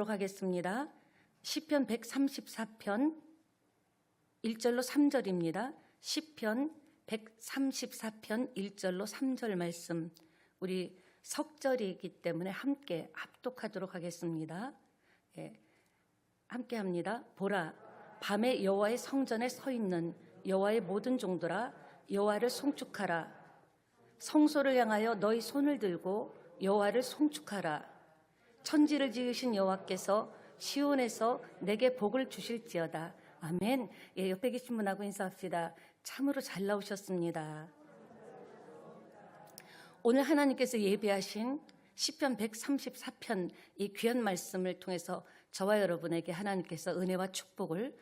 하겠습니다. 시편 134편 1절로 3절입니다. 시편 134편 1절로 3절 말씀, 우리 석절이기 때문에 함께 합독하도록 하겠습니다. 함께 합니다. 보라, 밤에 여호와의 성전에 서 있는 여호와의 모든 종들아, 여호와를 송축하라. 성소를 향하여 너희 손을 들고 여호와를 송축하라. 천지를 지으신 여호와께서 시온에서 내게 복을 주실지어다. 아멘. 옆에 계신 분하고 인사합시다. 참으로 잘 나오셨습니다. 오늘 하나님께서 예비하신 시편 134편 이 귀한 말씀을 통해서 저와 여러분에게 하나님께서 은혜와 축복을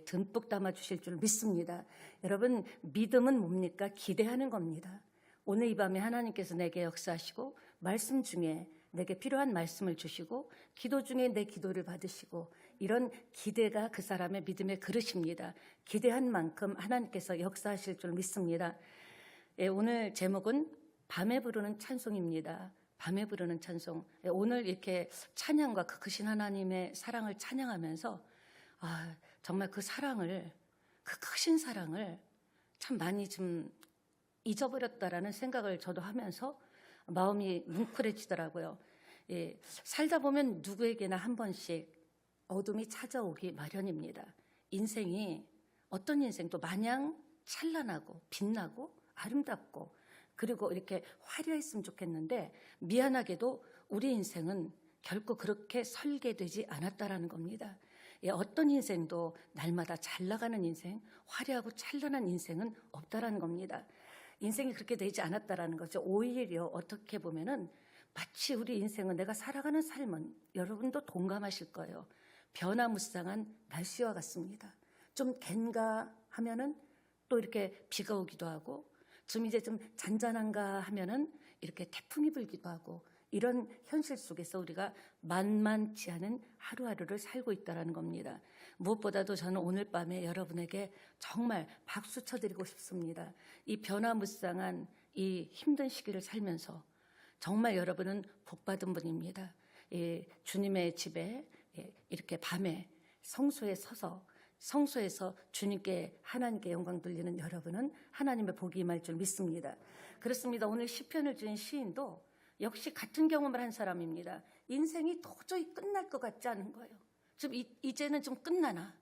듬뿍 담아 주실 줄 믿습니다. 여러분, 믿음은 뭡니까? 기대하는 겁니다. 오늘 이 밤에 하나님께서 내게 역사하시고 말씀 중에 내게 필요한 말씀을 주시고 기도 중에 내 기도를 받으시고, 이런 기대가 그 사람의 믿음의 그릇입니다. 기대한 만큼 하나님께서 역사하실 줄 믿습니다. 오늘 제목은 밤에 부르는 찬송입니다. 밤에 부르는 찬송. 오늘 이렇게 찬양과 그 크신 하나님의 사랑을 찬양하면서 정말 그 사랑을, 그 크신 사랑을 참 많이 좀 잊어버렸다라는 생각을 저도 하면서 마음이 뭉클해지더라고요. 살다 보면 누구에게나 한 번씩 어둠이 찾아오기 마련입니다. 인생이, 어떤 인생도 마냥 찬란하고 빛나고 아름답고 그리고 이렇게 화려했으면 좋겠는데, 미안하게도 우리 인생은 결코 그렇게 설계되지 않았다라는 겁니다. 어떤 인생도 날마다 잘 나가는 인생, 화려하고 찬란한 인생은 없다라는 겁니다. 인생이 그렇게 되지 않았다라는 거죠. 오히려 어떻게 보면은 마치 우리 인생은, 내가 살아가는 삶은 여러분도 동감하실 거예요. 변화무쌍한 날씨와 같습니다. 좀 갠가 하면은 또 이렇게 비가 오기도 하고, 좀 이제 좀 잔잔한가 하면은 이렇게 태풍이 불기도 하고, 이런 현실 속에서 우리가 만만치 않은 하루하루를 살고 있다는 겁니다. 무엇보다도 저는 오늘 밤에 여러분에게 정말 박수 쳐드리고 싶습니다. 이 변화무쌍한 이 힘든 시기를 살면서 정말 여러분은 복받은 분입니다. 주님의 집에 이렇게 밤에 성소에 서서, 성소에서 주님께, 하나님께 영광 돌리는 여러분은 하나님의 복이 임할 줄 믿습니다. 그렇습니다. 오늘 시편을 지은 시인도 역시 같은 경험을 한 사람입니다. 인생이 도저히 끝날 것 같지 않은 거예요. 좀 이제는 좀 끝나나,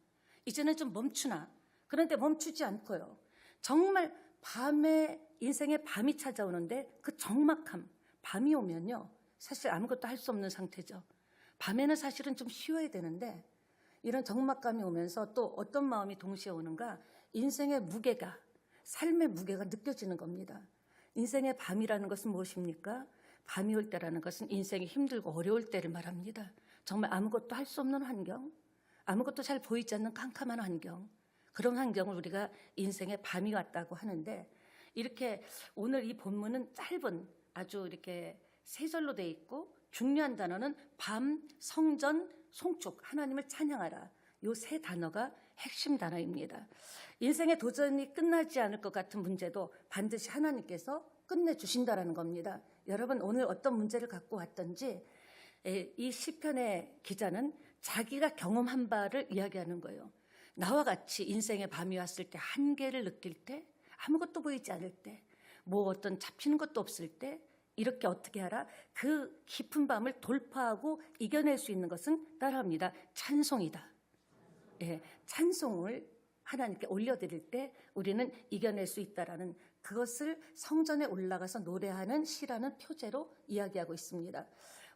이제는 좀 멈추나. 그런데 멈추지 않고요, 정말 밤에, 인생의 밤이 찾아오는데 그 적막함, 밤이 오면요 사실 아무것도 할 수 없는 상태죠. 밤에는 사실은 좀 쉬어야 되는데, 이런 적막감이 오면서 또 어떤 마음이 동시에 오는가? 인생의 무게가, 삶의 무게가 느껴지는 겁니다. 인생의 밤이라는 것은 무엇입니까? 밤이 올 때라는 것은 인생이 힘들고 어려울 때를 말합니다. 정말 아무것도 할 수 없는 환경, 아무것도 잘 보이지 않는 캄캄한 환경, 그런 환경을 우리가 인생의 밤이 왔다고 하는데, 이렇게 오늘 이 본문은 짧은, 아주 이렇게 세 절로 돼 있고, 중요한 단어는 밤, 성전, 송축, 하나님을 찬양하라. 이 세 단어가 핵심 단어입니다. 인생에 도전이 끝나지 않을 것 같은 문제도 반드시 하나님께서 끝내주신다라는 겁니다. 여러분, 오늘 어떤 문제를 갖고 왔든지 이 시편의 기자는 자기가 경험한 바를 이야기하는 거예요. 나와 같이 인생의 밤이 왔을 때, 한계를 느낄 때, 아무것도 보이지 않을 때, 뭐 어떤 잡히는 것도 없을 때, 이렇게 어떻게 하라? 그 깊은 밤을 돌파하고 이겨낼 수 있는 것은 따라합니다. 찬송이다. 찬송을 하나님께 올려드릴 때 우리는 이겨낼 수 있다라는, 그것을 성전에 올라가서 노래하는 시라는 표제로 이야기하고 있습니다.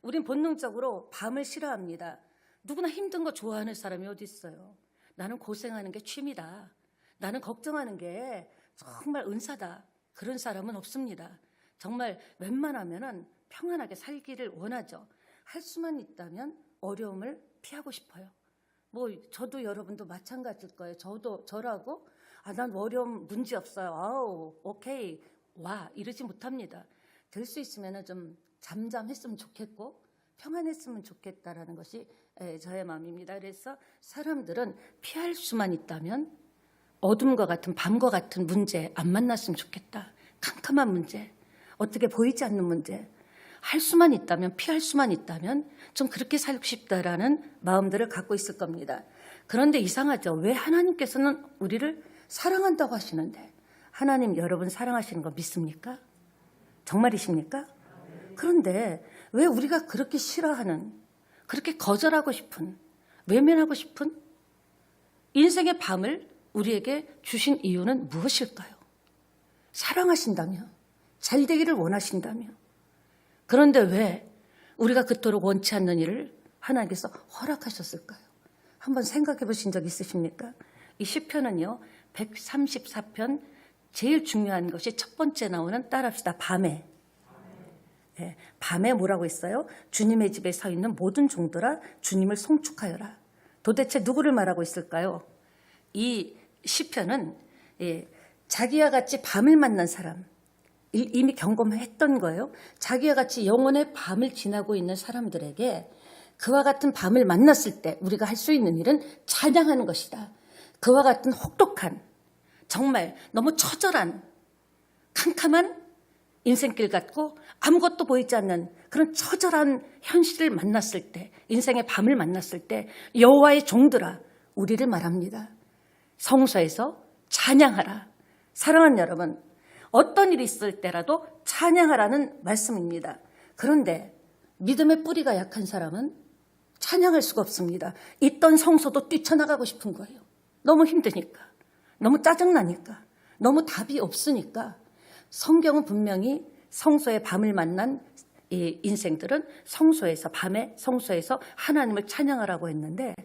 우린 본능적으로 밤을 싫어합니다. 누구나 힘든 거 좋아하는 사람이 어디 있어요? 나는 고생하는 게 취미다, 나는 걱정하는 게 정말 은사다, 그런 사람은 없습니다. 정말 웬만하면은 평안하게 살기를 원하죠. 할 수만 있다면 어려움을 피하고 싶어요. 뭐 저도 여러분도 마찬가지일 거예요. 저라고 난 어려움 문제 없어요, 아우 오케이 와, 이러지 못합니다. 될 수 있으면 좀 잠잠했으면 좋겠고 평안했으면 좋겠다라는 것이 저의 마음입니다. 그래서 사람들은 피할 수만 있다면 어둠과 같은, 밤과 같은 문제 안 만났으면 좋겠다. 캄캄한 문제, 어떻게 보이지 않는 문제, 할 수만 있다면, 피할 수만 있다면 좀 그렇게 살고 싶다라는 마음들을 갖고 있을 겁니다. 그런데 이상하죠. 왜 하나님께서는 우리를 사랑한다고 하시는데 하나님 여러분 사랑하시는 거 믿습니까? 정말이십니까? 그런데 왜 우리가 그렇게 싫어하는, 그렇게 거절하고 싶은, 외면하고 싶은 인생의 밤을 우리에게 주신 이유는 무엇일까요? 사랑하신다며, 잘 되기를 원하신다며. 그런데 왜 우리가 그토록 원치 않는 일을 하나님께서 허락하셨을까요? 한번 생각해 보신 적 있으십니까? 이 시편은요, 134편 제일 중요한 것이 첫 번째 나오는, 따라합시다, 밤에. 네, 밤에 뭐라고 했어요? 주님의 집에 서 있는 모든 종들아 주님을 송축하여라. 도대체 누구를 말하고 있을까요? 이 시편은 자기와 같이 밤을 만난 사람, 이미 경험했던 거예요. 자기와 같이 영혼의 밤을 지나고 있는 사람들에게 그와 같은 밤을 만났을 때 우리가 할 수 있는 일은 찬양하는 것이다. 그와 같은 혹독한, 정말 너무 처절한, 캄캄한 인생길 같고 아무것도 보이지 않는 그런 처절한 현실을 만났을 때, 인생의 밤을 만났을 때 여호와의 종들아 우리를 말합니다. 성소에서 찬양하라. 사랑하는 여러분, 어떤 일이 있을 때라도 찬양하라는 말씀입니다. 그런데 믿음의 뿌리가 약한 사람은 찬양할 수가 없습니다. 있던 성소도 뛰쳐나가고 싶은 거예요. 너무 힘드니까, 너무 짜증나니까, 너무 답이 없으니까. 성경은 분명히 성소의 밤을 만난 이 인생들은 성소에서, 밤에 성소에서 하나님을 찬양하라고 했는데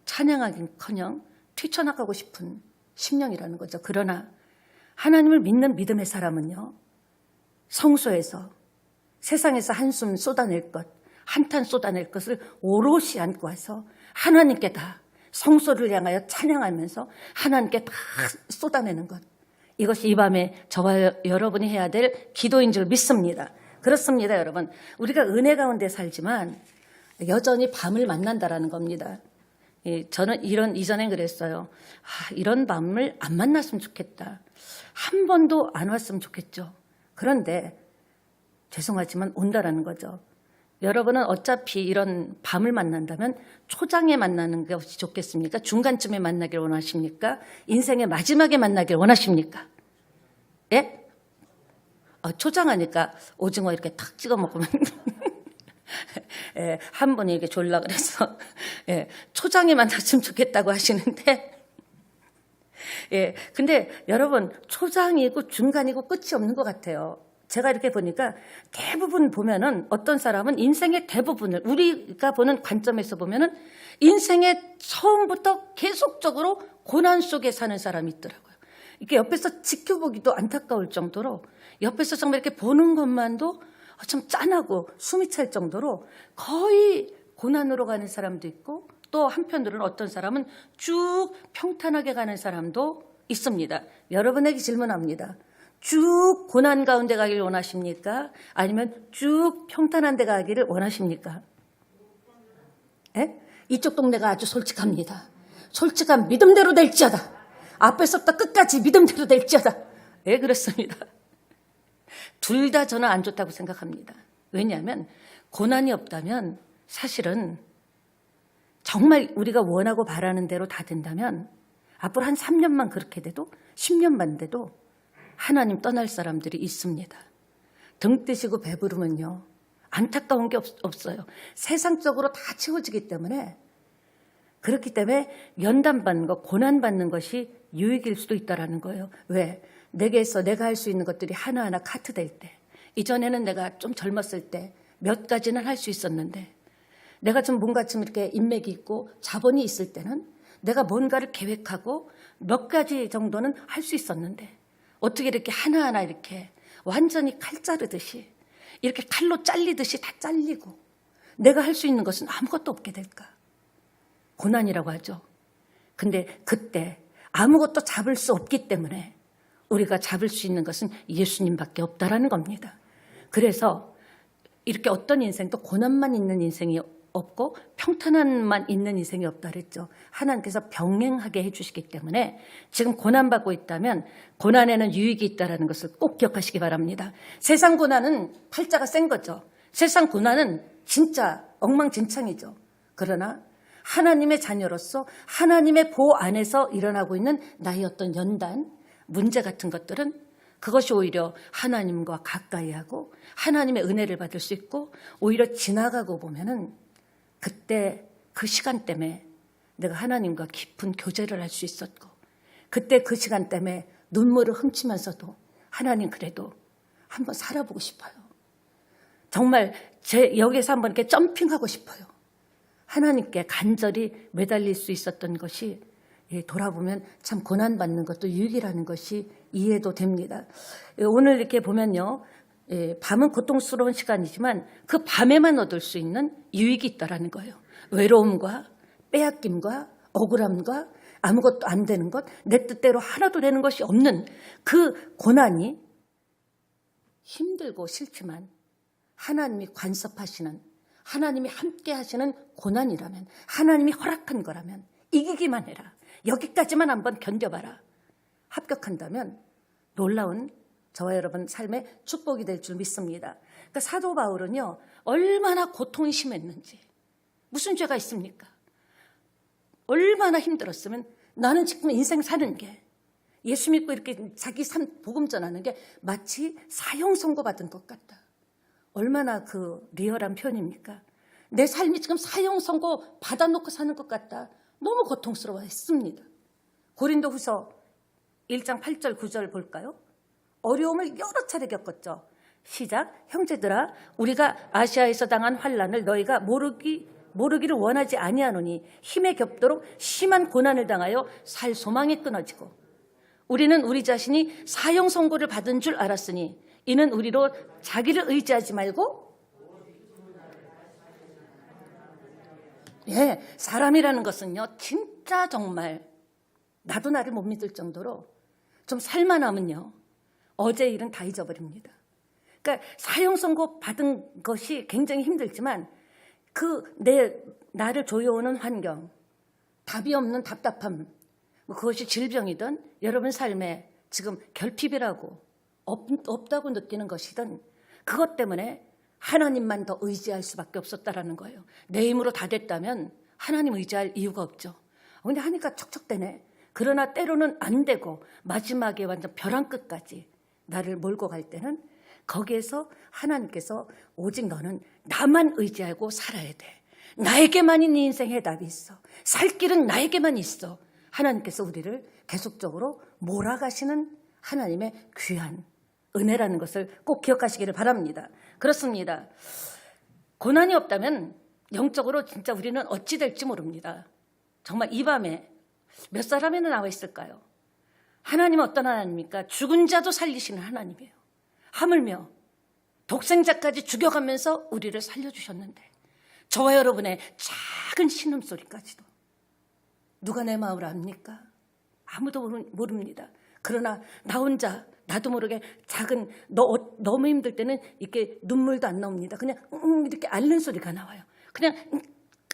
찬양하긴커녕 뛰쳐나가고 싶은 심령이라는 거죠. 그러나 하나님을 믿는 믿음의 사람은요, 성소에서, 세상에서 한숨 쏟아낼 것, 한탄 쏟아낼 것을 오롯이 안고 와서 하나님께 다 성소를 향하여 찬양하면서 하나님께 다 쏟아내는 것, 이것이 이 밤에 저와 여러분이 해야 될 기도인 줄 믿습니다. 그렇습니다, 여러분. 우리가 은혜 가운데 살지만 여전히 밤을 만난다라는 겁니다. 저는 이전엔 그랬어요. 이런 밤을 안 만났으면 좋겠다. 한 번도 안 왔으면 좋겠죠. 그런데 죄송하지만 온다라는 거죠. 여러분은 어차피 이런 밤을 만난다면 초장에 만나는 것이 좋겠습니까? 중간쯤에 만나길 원하십니까? 인생의 마지막에 만나길 원하십니까? 예? 초장하니까 오징어 이렇게 탁 찍어 먹으면 예, 한 분이 이렇게 졸라 그래서 예, 초장에 만났으면 좋겠다고 하시는데 예, 근데 여러분 초장이고 중간이고 끝이 없는 것 같아요. 제가 이렇게 보니까 대부분 보면은 어떤 사람은 인생의 대부분을, 우리가 보는 관점에서 보면은 인생의 처음부터 계속적으로 고난 속에 사는 사람이 있더라고요. 이렇게 옆에서 지켜보기도 안타까울 정도로, 옆에서 정말 이렇게 보는 것만도 좀 짠하고 숨이 찰 정도로 거의 고난으로 가는 사람도 있고, 또 한편으로는 어떤 사람은 쭉 평탄하게 가는 사람도 있습니다. 여러분에게 질문합니다. 쭉 고난 가운데 가길 원하십니까? 아니면 쭉 평탄한 데 가기를 원하십니까? 예? 이쪽 동네가 아주 솔직합니다. 솔직한 믿음대로 될지어다. 앞에서부터 끝까지 믿음대로 될지어다. 예, 그렇습니다. 둘 다 저는 안 좋다고 생각합니다. 왜냐하면 고난이 없다면 사실은 정말 우리가 원하고 바라는 대로 다 된다면 앞으로 한 3년만 그렇게 돼도 10년만 돼도 하나님 떠날 사람들이 있습니다. 등 뜨시고 배부르면요, 안타까운 게 없어요. 세상적으로 다 채워지기 때문에. 그렇기 때문에 연단받는 것, 고난받는 것이 유익일 수도 있다는 거예요. 왜? 내게서 내가 할 수 있는 것들이 하나하나 카트될 때, 이전에는 내가 좀 젊었을 때 몇 가지는 할 수 있었는데, 내가 좀 뭔가 좀 이렇게 인맥이 있고 자본이 있을 때는 내가 뭔가를 계획하고 몇 가지 정도는 할 수 있었는데, 어떻게 이렇게 하나하나 이렇게 완전히 칼 자르듯이, 이렇게 칼로 잘리듯이 다 잘리고 내가 할 수 있는 것은 아무것도 없게 될까? 고난이라고 하죠. 근데 그때 아무것도 잡을 수 없기 때문에 우리가 잡을 수 있는 것은 예수님밖에 없다라는 겁니다. 그래서 이렇게 어떤 인생도 고난만 있는 인생이 없고 평탄함만 있는 인생이 없다 그랬죠. 하나님께서 병행하게 해주시기 때문에 지금 고난받고 있다면 고난에는 유익이 있다는 것을 꼭 기억하시기 바랍니다. 세상 고난은 팔자가 센 거죠. 세상 고난은 진짜 엉망진창이죠. 그러나 하나님의 자녀로서 하나님의 보호 안에서 일어나고 있는 나의 어떤 연단, 문제 같은 것들은 그것이 오히려 하나님과 가까이 하고 하나님의 은혜를 받을 수 있고, 오히려 지나가고 보면은 그때 그 시간 때문에 내가 하나님과 깊은 교제를 할 수 있었고, 그때 그 시간 때문에 눈물을 훔치면서도 하나님 그래도 한번 살아보고 싶어요. 정말 여기에서 한번 이렇게 점핑하고 싶어요. 하나님께 간절히 매달릴 수 있었던 것이 돌아보면 참 고난받는 것도 유익이라는 것이 이해도 됩니다. 오늘 이렇게 보면요, 밤은 고통스러운 시간이지만 그 밤에만 얻을 수 있는 유익이 있다라는 거예요. 외로움과 빼앗김과 억울함과 아무것도 안 되는 것, 내 뜻대로 하나도 되는 것이 없는 그 고난이 힘들고 싫지만 하나님이 간섭하시는, 하나님이 함께 하시는 고난이라면, 하나님이 허락한 거라면 이기기만 해라, 여기까지만 한번 견뎌봐라, 합격한다면 놀라운 저와 여러분 삶의 축복이 될 줄 믿습니다. 그러니까 사도 바울은요, 얼마나 고통이 심했는지, 무슨 죄가 있습니까? 얼마나 힘들었으면 나는 지금 인생 사는 게, 예수 믿고 이렇게 자기 삶 복음 전하는 게 마치 사형 선고받은 것 같다. 얼마나 그 리얼한 표현입니까? 내 삶이 지금 사형 선고 받아놓고 사는 것 같다. 너무 고통스러워했습니다. 고린도후서 1장 8절 9절 볼까요? 어려움을 여러 차례 겪었죠. 시작. 형제들아, 우리가 아시아에서 당한 환난을 너희가 모르기를 원하지 아니하노니 힘에 겹도록 심한 고난을 당하여 살 소망이 끊어지고, 우리는 우리 자신이 사형 선고를 받은 줄 알았으니 이는 우리로 자기를 의지하지 말고, 사람이라는 것은요, 진짜 정말 나도 나를 못 믿을 정도로 좀 살만하면요, 어제 일은 다 잊어버립니다. 그러니까 사형 선고 받은 것이 굉장히 힘들지만 나를 조여오는 환경, 답이 없는 답답함, 그것이 질병이든 여러분 삶에 지금 결핍이라고 없다고 느끼는 것이든, 그것 때문에 하나님만 더 의지할 수밖에 없었다라는 거예요. 내 힘으로 다 됐다면 하나님 의지할 이유가 없죠. 근데 하니까 척척대네. 그러나 때로는 안 되고 마지막에 완전 벼랑 끝까지 나를 몰고 갈 때는 거기에서 하나님께서 오직 너는 나만 의지하고 살아야 돼. 나에게만이 네 인생의 답이 있어. 살 길은 나에게만 있어. 하나님께서 우리를 계속적으로 몰아가시는 하나님의 귀한 은혜라는 것을 꼭 기억하시기를 바랍니다. 그렇습니다. 고난이 없다면 영적으로 진짜 우리는 어찌 될지 모릅니다. 정말 이 밤에 몇 사람에나 나와 있을까요? 하나님은 어떤 하나님입니까? 죽은 자도 살리시는 하나님이에요. 하물며 독생자까지 죽여가면서 우리를 살려주셨는데, 저와 여러분의 작은 신음소리까지도 누가 내 마음을 압니까? 아무도 모릅니다. 그러나 나 혼자 나도 모르게 작은, 너무 힘들 때는 이렇게 눈물도 안 나옵니다. 그냥 이렇게 앓는 소리가 나와요. 그냥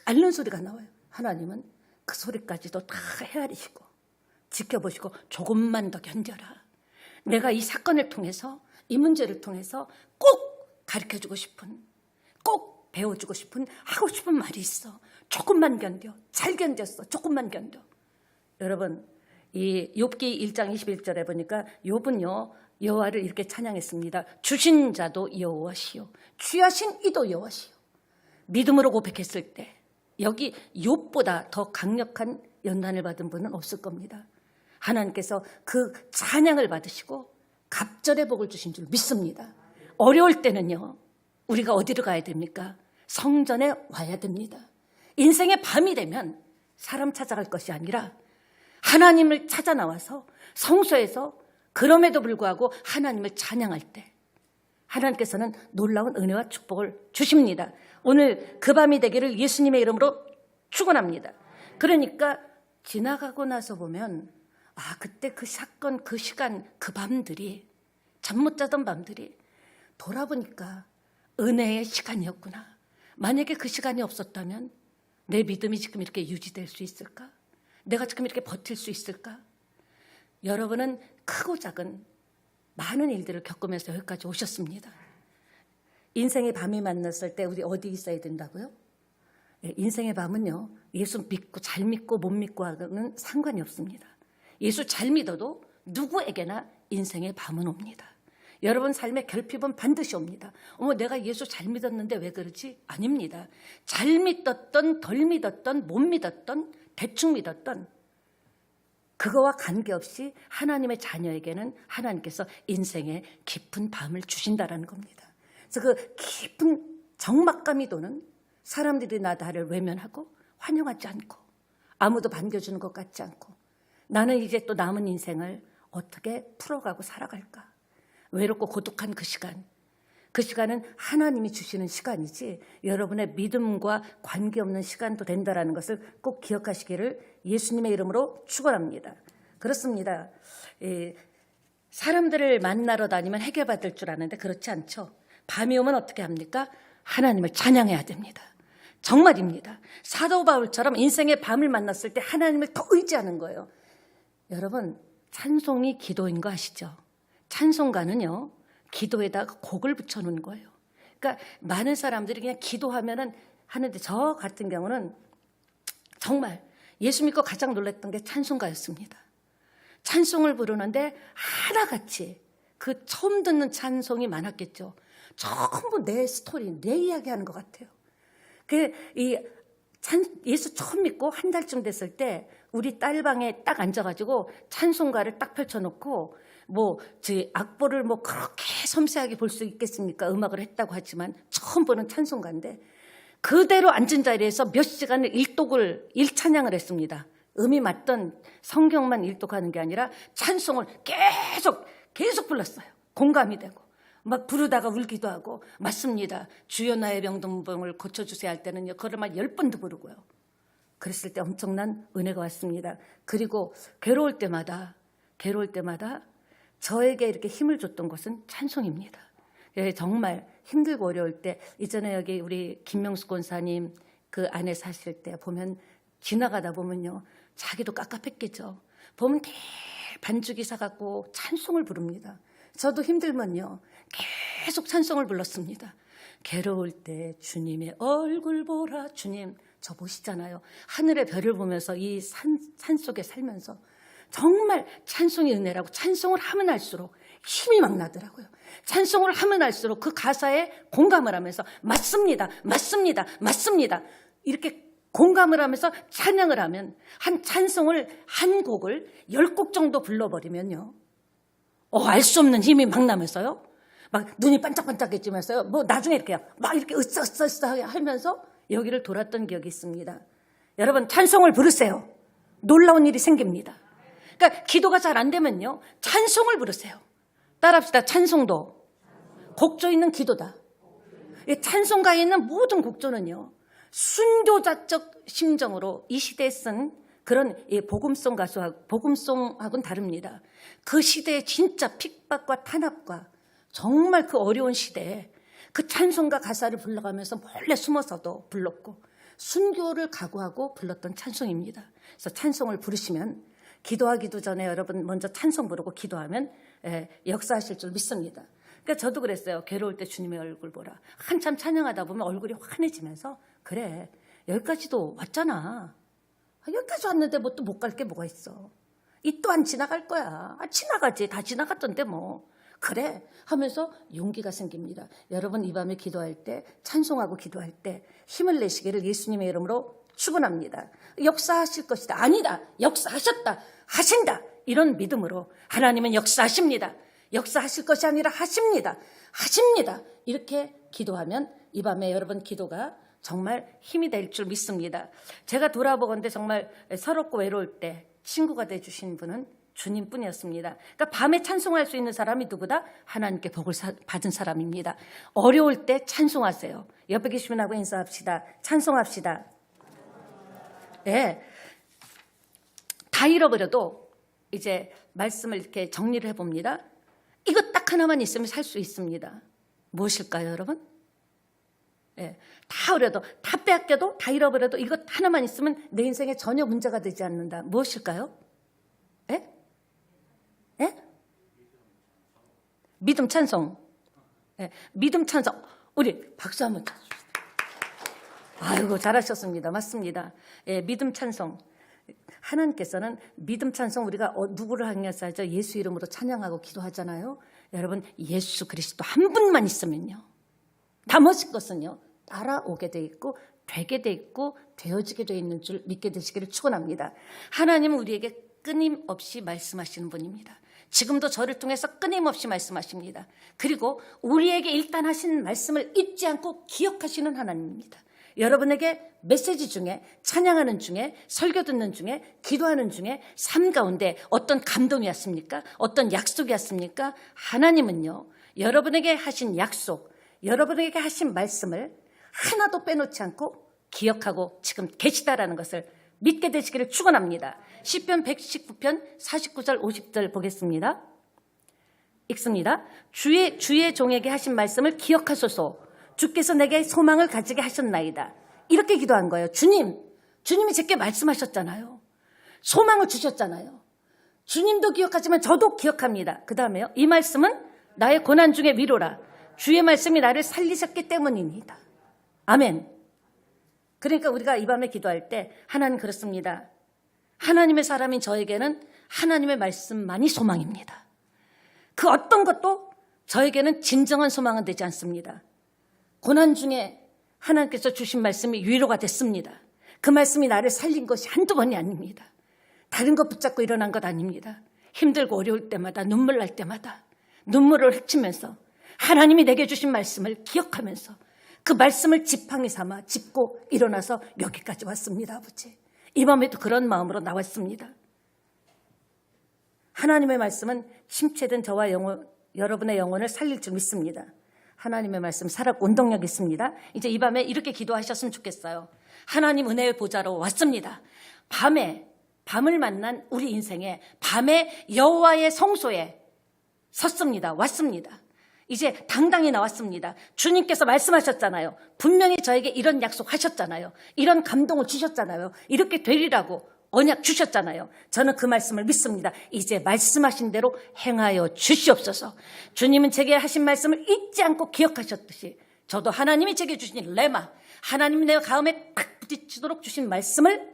앓는 소리가 나와요. 하나님은 그 소리까지도 다 헤아리시고 지켜보시고 조금만 더 견뎌라. 내가 이 사건을 통해서, 이 문제를 통해서 꼭 가르쳐주고 싶은, 꼭 배워주고 싶은, 하고 싶은 말이 있어. 조금만 견뎌. 잘 견뎠어. 조금만 견뎌. 여러분, 이 욥기 1장 21절에 보니까 욥은요, 여호와를 이렇게 찬양했습니다. 주신 자도 여호와시요, 취하신 이도 여호와시요. 믿음으로 고백했을 때 여기 욥보다 더 강력한 연단을 받은 분은 없을 겁니다. 하나님께서 그 찬양을 받으시고 갑절의 복을 주신 줄 믿습니다. 어려울 때는요, 우리가 어디로 가야 됩니까? 성전에 와야 됩니다. 인생의 밤이 되면 사람 찾아갈 것이 아니라 하나님을 찾아 나와서 성소에서 그럼에도 불구하고 하나님을 찬양할 때 하나님께서는 놀라운 은혜와 축복을 주십니다. 오늘 그 밤이 되기를 예수님의 이름으로 축원합니다. 그러니까 지나가고 나서 보면, 그때 그 사건, 그 시간, 그 밤들이, 잠 못 자던 밤들이 돌아보니까 은혜의 시간이었구나. 만약에 그 시간이 없었다면 내 믿음이 지금 이렇게 유지될 수 있을까? 내가 지금 이렇게 버틸 수 있을까? 여러분은 크고 작은 많은 일들을 겪으면서 여기까지 오셨습니다. 인생의 밤이 만났을 때 우리 어디 있어야 된다고요? 예, 인생의 밤은요, 예수 믿고 잘 믿고 못 믿고 하고는 상관이 없습니다. 예수 잘 믿어도 누구에게나 인생의 밤은 옵니다. 여러분 삶의 결핍은 반드시 옵니다. 어머, 내가 예수 잘 믿었는데 왜 그러지? 아닙니다. 잘 믿었던, 덜 믿었던, 못 믿었던, 대충 믿었던, 그거와 관계없이 하나님의 자녀에게는 하나님께서 인생의 깊은 밤을 주신다라는 겁니다. 그래서 그 깊은 적막감이 도는, 사람들이 나를 외면하고 환영하지 않고 아무도 반겨주는 것 같지 않고, 나는 이제 또 남은 인생을 어떻게 풀어가고 살아갈까? 외롭고 고독한 그 시간은 하나님이 주시는 시간이지 여러분의 믿음과 관계없는 시간도 된다는 것을 꼭 기억하시기를 예수님의 이름으로 축원합니다. 그렇습니다. 사람들을 만나러 다니면 해결받을 줄 아는데 그렇지 않죠. 밤이 오면 어떻게 합니까? 하나님을 찬양해야 됩니다. 정말입니다. 사도 바울처럼 인생의 밤을 만났을 때 하나님을 더 의지하는 거예요. 여러분, 찬송이 기도인 거 아시죠? 찬송가는요, 기도에다가 곡을 붙여놓은 거예요. 그러니까 많은 사람들이 그냥 기도하면은 하는데, 저 같은 경우는 정말 예수 믿고 가장 놀랐던 게 찬송가였습니다. 찬송을 부르는데 하나같이 그 처음 듣는 찬송이 많았겠죠. 전부 내 스토리, 내 이야기하는 것 같아요. 예수 처음 믿고 한 달쯤 됐을 때 우리 딸방에 딱 앉아가지고 찬송가를 딱 펼쳐놓고, 제 악보를 그렇게 섬세하게 볼 수 있겠습니까? 음악을 했다고 하지만 처음 보는 찬송가인데 그대로 앉은 자리에서 몇 시간을 일찬양을 했습니다. 음이 맞던 성경만 일독하는 게 아니라 찬송을 계속 불렀어요. 공감이 되고 막 부르다가 울기도 하고. 맞습니다. 주여 나의 병든병을 고쳐주세요 할 때는요, 그걸 막 10번도 부르고요. 그랬을 때 엄청난 은혜가 왔습니다. 그리고 괴로울 때마다 저에게 이렇게 힘을 줬던 것은 찬송입니다. 정말 힘들고 어려울 때, 이전에 여기 우리 김명수 권사님 그 안에 사실 때 보면, 지나가다 보면요, 자기도 깝깝했겠죠. 보면 반죽이 사갖고 찬송을 부릅니다. 저도 힘들면요, 계속 찬송을 불렀습니다. 괴로울 때 주님의 얼굴 보라. 주님, 저 보시잖아요. 하늘의 별을 보면서 이 산 속에 살면서 정말 찬송의 은혜라고, 찬송을 하면 할수록 힘이 막 나더라고요. 찬송을 하면 할수록 그 가사에 공감을 하면서 맞습니다, 맞습니다, 맞습니다, 이렇게 공감을 하면서 찬양을 하면, 한 찬송을, 한 곡을 10곡 정도 불러버리면요, 알 수 없는 힘이 막 나면서요, 막 눈이 반짝반짝해지면서요, 나중에 이렇게 막 이렇게 으쌰으쌰 하면서 여기를 돌았던 기억이 있습니다. 여러분, 찬송을 부르세요. 놀라운 일이 생깁니다. 그러니까 기도가 잘 안 되면요, 찬송을 부르세요. 따라합시다. 찬송도 곡조 있는 기도다. 찬송가에 있는 모든 곡조는요, 순교자적 심정으로 이 시대에 쓴 그런 복음송 복음송하고는 다릅니다. 그 시대의 진짜 핍박과 탄압과 정말 그 어려운 시대에 그 찬송가 가사를 불러가면서 몰래 숨어서도 불렀고, 순교를 각오하고 불렀던 찬송입니다. 그래서 찬송을 부르시면, 기도하기도 전에 여러분 먼저 찬송 부르고 기도하면 역사하실 줄 믿습니다. 그러니까 저도 그랬어요. 괴로울 때 주님의 얼굴 보라. 한참 찬양하다 보면 얼굴이 환해지면서, 그래, 여기까지도 왔잖아. 여기까지 왔는데 또 못 갈 게 뭐가 있어. 이 또한 지나갈 거야. 지나가지. 다 지나갔던데 뭐. 그래 하면서 용기가 생깁니다. 여러분, 이 밤에 기도할 때, 찬송하고 기도할 때 힘을 내시기를 예수님의 이름으로 축원합니다. 역사하실 것이다. 아니다. 역사하셨다. 하신다. 이런 믿음으로 하나님은 역사하십니다. 역사하실 것이 아니라 하십니다. 하십니다. 이렇게 기도하면 이 밤에 여러분 기도가 정말 힘이 될 줄 믿습니다. 제가 돌아보건대 정말 서럽고 외로울 때 친구가 돼주신 분은 주님뿐이었습니다. 그러니까 밤에 찬송할 수 있는 사람이 누구다? 하나님께 복을 받은 사람입니다. 어려울 때 찬송하세요. 옆에 계신 분하고 인사합시다. 찬송합시다. 네. 다 잃어버려도 이제 말씀을 이렇게 정리를 해봅니다. 이거 딱 하나만 있으면 살 수 있습니다. 무엇일까요, 여러분? 네. 다 어려도, 다 빼앗겨도, 다 잃어버려도 이것 하나만 있으면 내 인생에 전혀 문제가 되지 않는다. 무엇일까요? 예? 예? 믿음 찬송. 예. 믿음 찬송. 우리 박수 한번 쳐주십시오. 아이고, 잘하셨습니다. 맞습니다. 예, 믿음 찬송. 하나님께서는 믿음 찬송 우리가 누구를 향해서 하죠? 예수 이름으로 찬양하고 기도하잖아요. 여러분, 예수 그리스도 한 분만 있으면요, 나머지 것은요 따라오게 돼 있고 되게 돼 있고 되어지게 돼 있는 줄 믿게 되시기를 축원합니다. 하나님은 우리에게 끊임없이 말씀하시는 분입니다. 지금도 저를 통해서 끊임없이 말씀하십니다. 그리고 우리에게 일단 하신 말씀을 잊지 않고 기억하시는 하나님입니다. 여러분에게 메시지 중에, 찬양하는 중에, 설교 듣는 중에, 기도하는 중에, 삶 가운데 어떤 감동이 왔습니까? 어떤 약속이 왔습니까? 하나님은요, 여러분에게 하신 약속, 여러분에게 하신 말씀을 하나도 빼놓지 않고 기억하고 지금 계시다라는 것을 믿게 되시기를 축원합니다. 시편 119편 49절 50절 보겠습니다. 읽습니다. 주의 종에게 하신 말씀을 기억하소서. 주께서 내게 소망을 가지게 하셨나이다. 이렇게 기도한 거예요. 주님이 제게 말씀하셨잖아요. 소망을 주셨잖아요. 주님도 기억하지만 저도 기억합니다. 그 다음에요. 이 말씀은 나의 고난 중에 위로라. 주의 말씀이 나를 살리셨기 때문입니다. 아멘. 그러니까 우리가 이 밤에 기도할 때 하나님 그렇습니다. 하나님의 사람인 저에게는 하나님의 말씀만이 소망입니다. 그 어떤 것도 저에게는 진정한 소망은 되지 않습니다. 고난 중에 하나님께서 주신 말씀이 위로가 됐습니다. 그 말씀이 나를 살린 것이 한두 번이 아닙니다. 다른 것 붙잡고 일어난 것 아닙니다. 힘들고 어려울 때마다, 눈물 날 때마다 눈물을 훔치면서 하나님이 내게 주신 말씀을 기억하면서 그 말씀을 지팡이 삼아 짚고 일어나서 여기까지 왔습니다. 아버지, 이 밤에도 그런 마음으로 나왔습니다. 하나님의 말씀은 침체된 저와 여러분의 영혼을 살릴 줄 믿습니다. 하나님의 말씀 살아 운동력 있습니다. 이제 이 밤에 이렇게 기도하셨으면 좋겠어요. 하나님 은혜의 보좌로 왔습니다. 밤을 만난 우리 인생에 밤에 여호와의 성소에 섰습니다. 왔습니다. 이제 당당히 나왔습니다. 주님께서 말씀하셨잖아요. 분명히 저에게 이런 약속하셨잖아요. 이런 감동을 주셨잖아요. 이렇게 되리라고 언약 주셨잖아요. 저는 그 말씀을 믿습니다. 이제 말씀하신 대로 행하여 주시옵소서. 주님은 제게 하신 말씀을 잊지 않고 기억하셨듯이 저도 하나님이 제게 주신 레마, 하나님이 내 가음에 탁 부딪히도록 주신 말씀을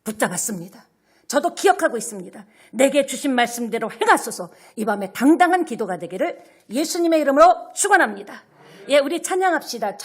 붙잡았습니다. 저도 기억하고 있습니다. 내게 주신 말씀대로 행하소서. 이 밤에 당당한 기도가 되기를 예수님의 이름으로 축원합니다. 예, 우리 찬양합시다.